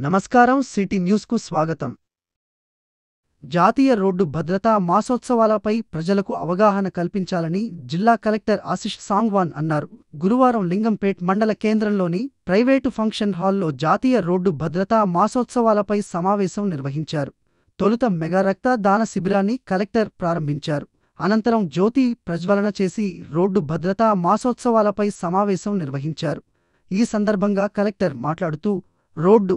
నమస్కారం సిటీ న్యూస్కు స్వాగతం. జాతీయ రోడ్డు భద్రతా మాసోత్సవాలపై ప్రజలకు అవగాహన కల్పించాలని జిల్లా కలెక్టర్ ఆశిష్ సాంగ్వాన్ అన్నారు. గురువారం లింగంపేట్ మండల కేంద్రంలోని ప్రైవేటు ఫంక్షన్ హాల్లో జాతీయ రోడ్డు భద్రతా మాసోత్సవాలపై సమావేశం నిర్వహించారు. తొలుత మెగా రక్త దాన శిబిరాన్ని కలెక్టర్ ప్రారంభించారు. అనంతరం జ్యోతి ప్రజ్వలన చేసి రోడ్డు భద్రతా మాసోత్సవాలపై సమావేశం నిర్వహించారు. ఈ సందర్భంగా కలెక్టర్ మాట్లాడుతూ, రోడ్డు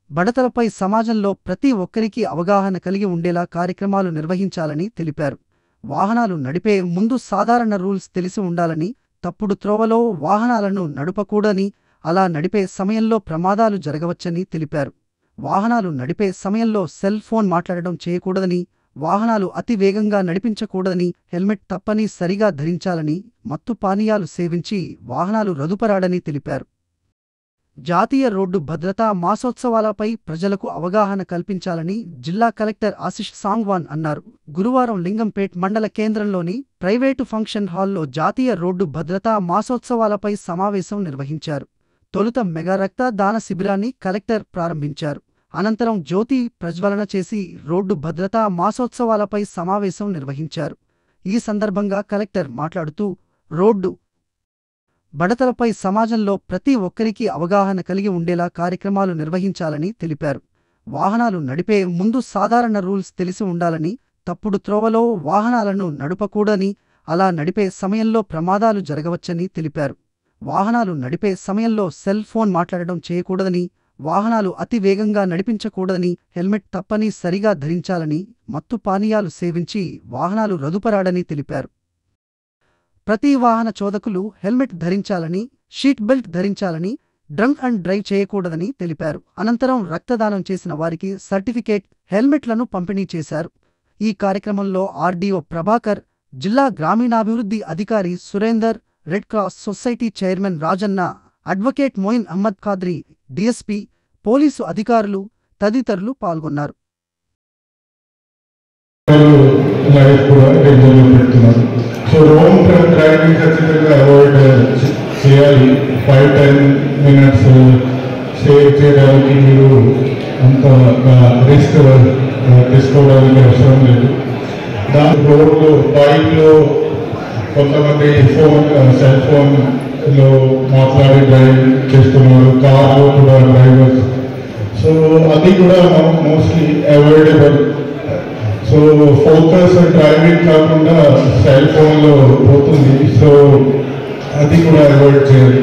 బడతలపై సమాజంలో ప్రతి ఒక్కరికి అవగాహన కలిగి ఉండేలా కార్యక్రమాలు నిర్వహించాలని తెలిపారు. వాహనాలు నడిపే ముందు సాధారణ రూల్స్ తెలిసి ఉండాలని, తప్పుడు త్రోవలో వాహనాలను నడపకూడదని, అలా నడిపే సమయంలో ప్రమాదాలు జరగవచ్చని తెలిపారు. వాహనాలు నడిపే సమయంలో సెల్ ఫోన్ మాట్లాడడం చేయకూడదని, వాహనాలు అతి వేగంగా నడిపించకూడదని, హెల్మెట్ తప్పనిసరిగా ధరించాలని, మత్తు పానీయాలు సేవించి వాహనాలు రదుపరాడని తెలిపారు. జాతీయ రోడ్డు భద్రతా మాసోత్సవాలపై ప్రజలకు అవగాహన కల్పించాలని జిల్లా కలెక్టర్ ఆశిష్ సాంగ్వాన్ అన్నారు. గురువారం లింగంపేట్ మండల కేంద్రంలోని ప్రైవేటు ఫంక్షన్ హాల్లో జాతీయ రోడ్డు భద్రతా మాసోత్సవాలపై సమావేశం నిర్వహించారు. తొలుత మెగా రక్త దాన శిబిరాన్ని కలెక్టర్ ప్రారంభించారు. అనంతరం జ్యోతి ప్రజ్వలన చేసి రోడ్డు భద్రతా మాసోత్సవాలపై సమావేశం నిర్వహించారు. ఈ సందర్భంగా కలెక్టర్ మాట్లాడుతూ, రోడ్డు బడతలపై సమాజంలో ప్రతి ఒక్కరికి అవగాహన కలిగి ఉండేలా కార్యక్రమాలు నిర్వహించాలని తెలిపారు. వాహనాలు నడిపే ముందు సాధారణ రూల్స్ తెలిసి ఉండాలని, తప్పుడు త్రోవలో వాహనాలను నడపకూడదని, అలా నడిపే సమయంలో ప్రమాదాలు జరగవచ్చని తెలిపారు. వాహనాలు నడిపే సమయంలో సెల్ ఫోన్ మాట్లాడడం చేయకూడదని, వాహనాలు అతి వేగంగా నడిపించకూడదని, హెల్మెట్ తప్పనిసరిగా ధరించాలని, మత్తు పానీయాలు సేవించి వాహనాలు రదుపరాడని తెలిపారు. ప్రతి వాహన చోదకులు హెల్మెట్ ధరించాలని, షీట్ బెల్ట్ ధరించాలని, డ్రంక్ అండ్ డ్రైవ్ చేయకూడదని తెలిపారు. అనంతరం రక్తదానం చేసిన వారికి సర్టిఫికేట్, హెల్మెట్లను పంపిణీ చేశారు. ఈ కార్యక్రమంలో ఆర్డీఓ ప్రభాకర్, జిల్లా గ్రామీణాభివృద్ధి అధికారి Surender, Red Cross society chairman Rajanna, advocate Moin Ahmed Khadri, DSP, police అధికారులు తదితరులు పాల్గొన్నారు. సో రోడ్ డ్రైవింగ్ ఖచ్చితంగా అవాయిడ్ చేయాలి. 5-10 minutes సేవ్ చేయడానికి మీరు అంత రిస్క్ తీసుకోవడానికి అవసరం లేదు. దాని రోడ్లు బైక్లో కొంతమంది సెల్ ఫోన్లో మాట్లాడి డ్రైవ్ చేస్తున్నారు, కార్లో కూడా డ్రైవర్స్. సో అది కూడా mostly avoidable. So focus driving కాకుండా సెల్ ఫోన్లో పోతుంది. సో అది కూడా అవాయిడ్ చేయాలి.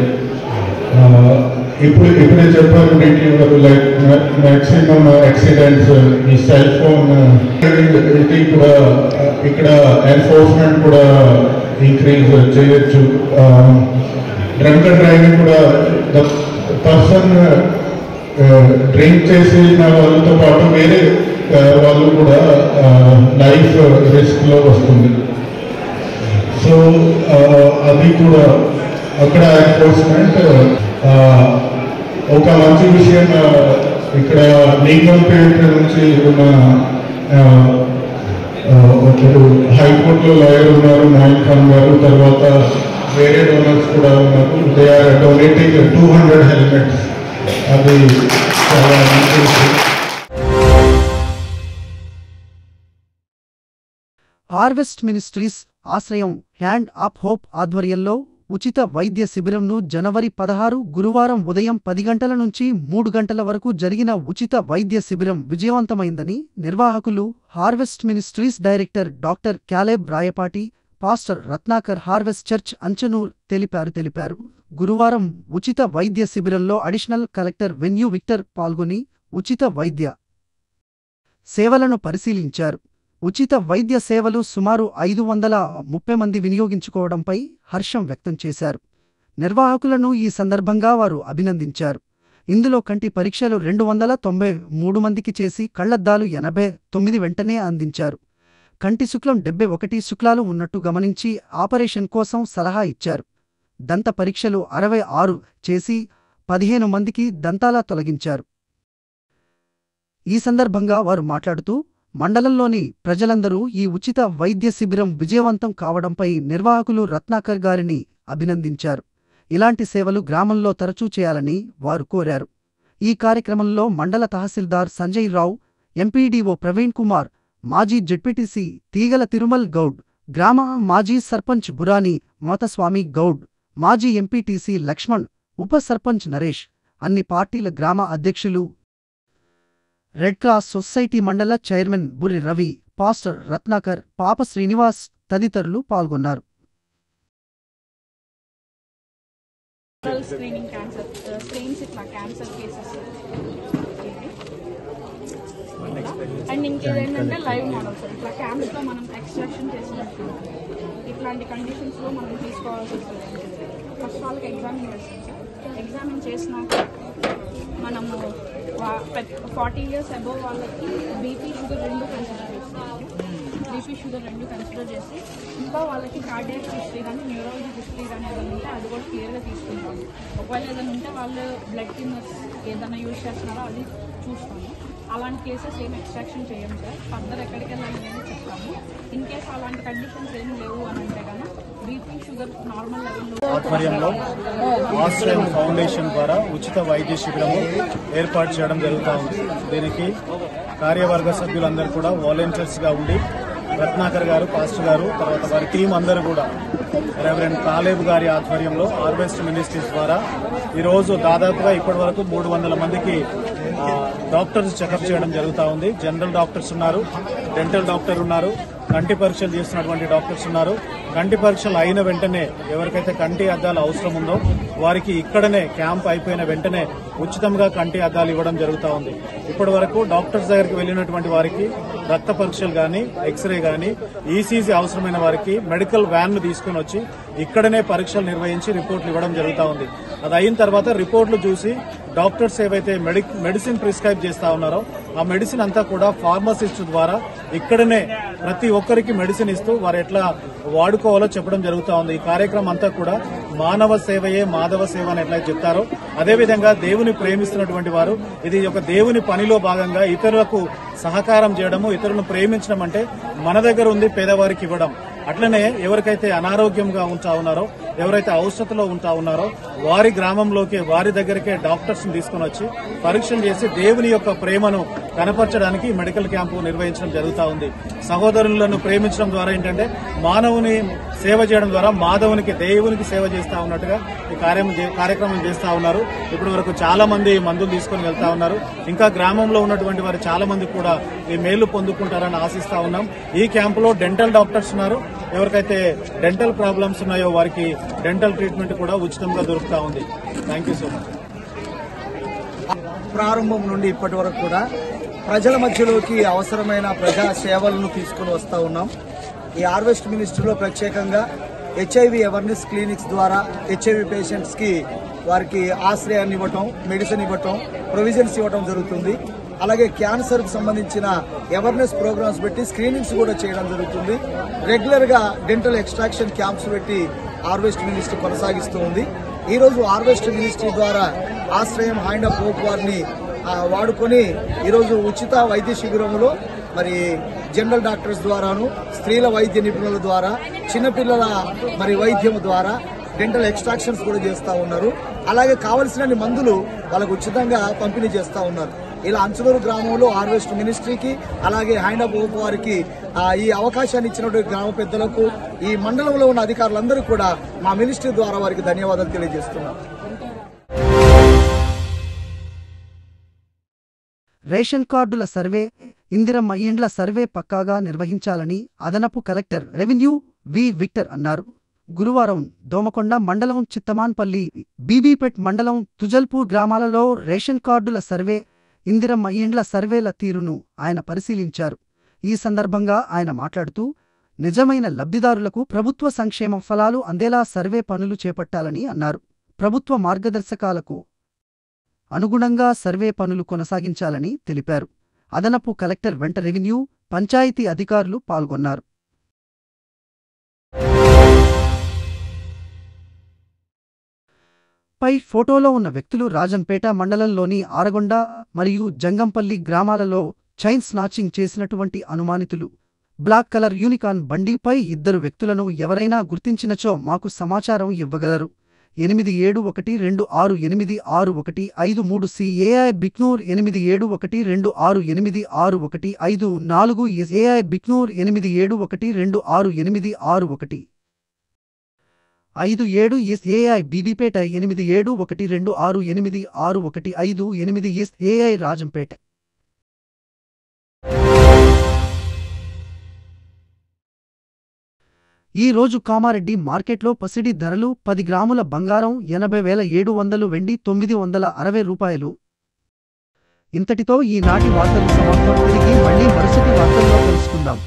ఇప్పుడే చెప్పారు మీకు, లైక్ మ్యాక్సిమం యాక్సిడెంట్స్ ఈ సెల్ ఫోన్. ఇది కూడా ఇక్కడ ఎన్ఫోర్స్మెంట్ కూడా ఇంక్రీజ్ చేయొచ్చు. డ్రంక్ అండ్ డ్రైవింగ్ కూడా ద పర్సన్ డ్రింక్ చేసిన వాళ్ళతో పాటు వేరే వాళ్ళు కూడా లైఫ్ రిస్క్లో వస్తుంది. సో అది కూడా అక్కడ ఎన్ఫోర్స్మెంట్. ఒక మంచి విషయం, ఇక్కడ లింగంపేట నుంచి ఉన్న ఒకరు హైకోర్టులో లాయర్ ఉన్నారు, మోయిన్ ఖాన్ గారు, తర్వాత వేరే డోనర్స్ కూడా ఉన్నారు. They are donating 200 helmets. అది చాలా మంచి విషయం. హార్వెస్ట్ మినిస్ట్రీస్ ఆశ్రయం హ్యాండ్ ఆఫ్ హోప్ ఆధ్వర్యంలో ఉచిత వైద్య శిబిరంను జనవరి 16 గురువారం ఉదయం 10 గంటల నుంచి 3 గంటల వరకు జరిగిన ఉచిత వైద్య శిబిరం విజయవంతమైందని నిర్వాహకులు, harvest ministries director doctor Caleb Rayapati, pastor Ratnakar harvest church Anchanur తెలిపారు. గురువారం ఉచిత వైద్య శిబిరంలో అడిషనల్ కలెక్టర్ వెన్యూ విక్టర్ పాల్గొని ఉచిత వైద్య సేవలను పరిశీలించారు. ఉచిత వైద్య సేవలు సుమారు 530 మంది వినియోగించుకోవడంపై హర్షం వ్యక్తం చేశారు. నిర్వాహకులను ఈ సందర్భంగా వారు అభినందించారు. ఇందులో కంటి పరీక్షలు 293 మందికి చేసి కళ్లద్దాలు 89 వెంటనే అందించారు. కంటి శుక్లం 71 శుక్లాలు ఉన్నట్టు గమనించి ఆపరేషన్ కోసం సలహా ఇచ్చారు. దంత పరీక్షలు 66 చేసి 15 మందికి దంతాల తొలగించారు. ఈ సందర్భంగా వారు మాట్లాడుతూ, మండలంలోని ప్రజలందరూ ఈ ఉచిత వైద్య శిబిరం విజయవంతం కావడంపై నిర్వాహకులు రత్నాకర్ గారిని అభినందించారు. ఇలాంటి సేవలు గ్రామంలో తరచూ చేయాలని వారు కోరారు. ఈ కార్యక్రమంలో మండల తహసీల్దార్ సంజయ్ రావు, ఎంపీడీఓ ప్రవీణ్ కుమార్, మాజీ జెడ్పీటీసీ తీగల తిరుమల్ గౌడ్, గ్రామ మాజీ సర్పంచ్ బురాని మోతస్వామి గౌడ్, మాజీ ఎంపీటీసీ లక్ష్మణ్, ఉప సర్పంచ్ నరేష్, అన్ని పార్టీల గ్రామ అధ్యక్షులు, రెడ్ క్రాస్ సొసైటీ మండల చైర్మన్ బుర్రి రవి, పాస్టర్ రత్నాకర్, పాప శ్రీనివాస్ తదితరులు పాల్గొన్నారు. స్క్రీనింగ్ స్క్రీన్స్ ఇట్లా క్యాన్సర్ కేసెస్ అండ్ ఇంకేంటంటే లైవ్ మోడల్స్ ఇట్లా క్యాంప్స్లో మనం ఎక్స్ట్రాక్షన్ చేసినట్టు ఇట్లాంటి కండిషన్స్లో మనం తీసుకోవాల్సి వస్తుంది. ఫస్ట్ వాళ్ళకి ఎగ్జామిన్ చేస్తాం సార్. ఎగ్జామిన్ చేసినాక మనము 40 years అబోవ్ వాళ్ళకి బీపీ షుగర్ రెండు కన్సిడర్ చేస్తాం. బీపీ షుగర్ రెండు కన్సిడర్ చేసి ఇంకా వాళ్ళకి కార్డియాక్ హిస్టరీ కానీ న్యూరాలజీ హిస్టరీ కానీ ఏదైనా ఉంటే అది కూడా క్లియర్గా తీసుకుంటాం. ఒకవేళ ఏదైనా ఉంటే వాళ్ళు బ్లడ్ థిన్నర్స్ ఏదైనా యూజ్ చేస్తున్నారో అది చూస్తాము. అలాంటి కేసెస్ ఏం ఎక్స్ట్రాక్షన్ చేయం సార్. ఫర్దర్ ఎక్కడికి వెళ్ళాలి అని చెప్తాము. ఇన్ కేస్ అలాంటి కండిషన్స్ ఏం లేవు అని అంటే కనుక బీపీ షుగర్ నార్మల్ లెవెల్లో ఆధ్వర్యంలో ఆశ్రయం ఫౌండేషన్ ద్వారా ఉచిత వైద్య శిబిరము ఏర్పాటు చేయడం జరుగుతూ ఉంది. దీనికి కార్యవర్గ సభ్యులందరూ కూడా వాలంటీర్స్గా ఉండి రత్నాకర్ గారు, పాస్టర్ గారు, తర్వాత వారి టీం అందరూ కూడా రెవరెండ్ కాలేబ్ గారి ఆధ్వర్యంలో హార్వెస్ట్ మినిస్ట్రీస్ ద్వారా ఈరోజు దాదాపుగా ఇప్పటి వరకు 300 మందికి డాక్టర్స్ చెకప్ చేయడం జరుగుతూ ఉంది. జనరల్ డాక్టర్స్ ఉన్నారు, డెంటల్ డాక్టర్ ఉన్నారు, కంటి పరీక్షలు చేస్తున్నటువంటి డాక్టర్స్ ఉన్నారు. కంటి పరీక్షలు అయిన వెంటనే ఎవరికైతే కంటి అద్దాలు అవసరం ఉందో వారికి ఇక్కడనే క్యాంప్ అయిపోయిన వెంటనే ఉచితంగా కంటి అద్దాలు ఇవ్వడం జరుగుతూ ఉంది. ఇప్పటి వరకు డాక్టర్స్ దగ్గరికి వెళ్ళినటువంటి వారికి రక్త పరీక్షలు కానీ, ఎక్స్రే కానీ, ఈసీజీ అవసరమైన వారికి మెడికల్ వ్యాన్లు తీసుకుని వచ్చి ఇక్కడనే పరీక్షలు నిర్వహించి రిపోర్ట్లు ఇవ్వడం జరుగుతూ ఉంది. అది అయిన తర్వాత రిపోర్ట్లు చూసి డాక్టర్స్ ఏవైతే మెడిసిన్ ప్రిస్క్రైబ్ చేస్తా ఉన్నారో ఆ మెడిసిన్ అంతా కూడా ఫార్మసిస్ట్ ద్వారా ఇక్కడనే ప్రతి ఒక్కరికి మెడిసిన్ ఇస్తూ వారు ఎట్లా వాడుకోవాలో చెప్పడం జరుగుతూ ఉంది. ఈ కార్యక్రమం అంతా కూడా మానవ సేవయే మాధవ సేవ అని ఎట్లా చెప్తారో అదేవిధంగా దేవుని ప్రేమిస్తున్నటువంటి వారు ఇది ఒక దేవుని పనిలో భాగంగా ఇతరులకు సహకారం చేయడము, ఇతరులను ప్రేమించడం అంటే మన దగ్గర ఉంది పేదవారికి ఇవ్వడం. అట్లనే ఎవరికైతే అనారోగ్యంగా ఉంటా ఉన్నారో, ఎవరైతే అవసరతలో ఉంటా ఉన్నారో వారి గ్రామంలోకి వారి దగ్గరికే డాక్టర్స్ ని తీసుకుని వచ్చి పరీక్షలు చేసి దేవుని యొక్క ప్రేమను కనపరచడానికి మెడికల్ క్యాంపు నిర్వహించడం జరుగుతూ ఉంది. సహోదరులను ప్రేమించడం ద్వారా ఏంటంటే మానవుని సేవ చేయడం ద్వారా మాధవునికి దేవునికి సేవ చేస్తా ఉన్నట్టుగా ఈ కార్యక్రమం చేస్తా ఉన్నారు. ఇప్పటి వరకు చాలా మంది మందులు తీసుకుని వెళ్తా ఉన్నారు. ఇంకా గ్రామంలో ఉన్నటువంటి వారు చాలా మంది కూడా ఈ మేలు పొందుకుంటారని ఆశిస్తా ఉన్నాం. ఈ క్యాంపులో డెంటల్ డాక్టర్స్ ఉన్నారు. ఎవరికైతే డెంటల్ ప్రాబ్లమ్స్ ఉన్నాయో వారికి డెంటల్ ట్రీట్మెంట్ కూడా ఉచితంగా దొరుకుతా ఉంది. Thank you so much. ప్రారంభం నుండి ఇప్పటి వరకు కూడా ప్రజల మధ్యలోకి అవసరమైన ప్రజా సేవలను తీసుకుని వస్తా ఉన్నాం. ఈ హార్వెస్ట్ మినిస్ట్రీలో ప్రత్యేకంగా హెచ్ఐవి అవేర్నెస్ క్లినిక్స్ ద్వారా హెచ్ఐవి పేషెంట్స్ కి వారికి ఆశ్రయాన్ని ఇవ్వటం, మెడిసిన్ ఇవ్వటం, ప్రొవిజన్స్ ఇవ్వటం జరుగుతుంది. అలాగే క్యాన్సర్ కు సంబంధించిన అవేర్నెస్ ప్రోగ్రామ్స్ పెట్టి స్క్రీనింగ్స్ కూడా చేయడం జరుగుతుంది. రెగ్యులర్ గా డెంటల్ ఎక్స్ట్రాక్షన్ క్యాంప్స్ పెట్టి హార్వెస్ట్ మినిస్ట్రీ కొనసాగిస్తూ ఉంది. ఈ రోజు హార్వెస్ట్ మినిస్ట్రీ ద్వారా ఆశ్రయం హ్యాండ్ ఆఫ్ హోప్ వారిని వాడుకొని ఈరోజు ఉచిత వైద్య శిబిరంలో మరి జనరల్ డాక్టర్స్ ద్వారాను, స్త్రీల వైద్య నిపుణుల ద్వారా, చిన్నపిల్లల మరి వైద్యం ద్వారా డెంటల్ ఎక్స్ట్రాక్షన్స్ కూడా చేస్తా ఉన్నారు. అలాగే కావలసిన మందులు వాళ్ళకు ఉచితంగా పంపిణీ చేస్తా ఉన్నారు. ఇలా అంచులూరు గ్రామంలో హార్వెస్ట్ మినిస్ట్రీకి అలాగే హ్యాండ్ ఆఫ్ హోప్ వారికి ఈ అవకాశాన్ని ఇచ్చినటువంటి గ్రామ పెద్దలకు, ఈ మండలంలో ఉన్న అధికారులందరూ కూడా మా మినిస్ట్రీ ద్వారా వారికి ధన్యవాదాలు తెలియజేస్తున్నాం. రేషన్ కార్డుల సర్వే, ఇందిరమ్మ ఇండ్ల సర్వే పక్కాగా నిర్వహించాలని అదనపు కలెక్టర్ రెవెన్యూ వి విక్టర్ అన్నారు. గురువారం దోమకొండ మండలం చిత్తమాన్పల్లి, బీబీపేట్ మండలం తుజల్పూర్ గ్రామాలలో రేషన్ కార్డుల సర్వే, ఇందిరమ్మ ఇండ్ల సర్వేల తీరును ఆయన పరిశీలించారు. ఈ సందర్భంగా ఆయన మాట్లాడుతూ నిజమైన లబ్ధిదారులకు ప్రభుత్వ సంక్షేమ ఫలాలు అందేలా సర్వే పనులు చేపట్టాలని అన్నారు. ప్రభుత్వ మార్గదర్శకాలకు అనుగుణంగా సర్వే పనులు కొనసాగించాలని తెలిపారు. అదనపు కలెక్టర్ వెంట రెవెన్యూ, పంచాయతీ అధికారులు పాల్గొన్నారు. పై ఫోటోలో ఉన్న వ్యక్తులు రాజంపేట మండలంలోని ఆరగొండ మరియు జంగంపల్లి గ్రామాలలో చైన్ స్నాచింగ్ చేసినటువంటి అనుమానితులు. బ్లాక్ కలర్ యూనికాన్ బండిపై 2 వ్యక్తులను ఎవరైనా గుర్తించినచో మాకు సమాచారం ఇవ్వగలరు. 8712686153 బిక్నూర్ 8712686154 బిక్నూర్ 8712686157 బీబీపేట 8712686158 రాజంపేట. ఈ రోజు కామారెడ్డి మార్కెట్లో పసిడి ధరలు 10 గ్రాముల బంగారం 80,700 వెండి 960 రూపాయలు. ఇంతటితో ఈనాటి వార్తలు సమాప్తం. తిరిగి మళ్ళీ మరుసటి వార్తల్లో కలుసుకుందాం.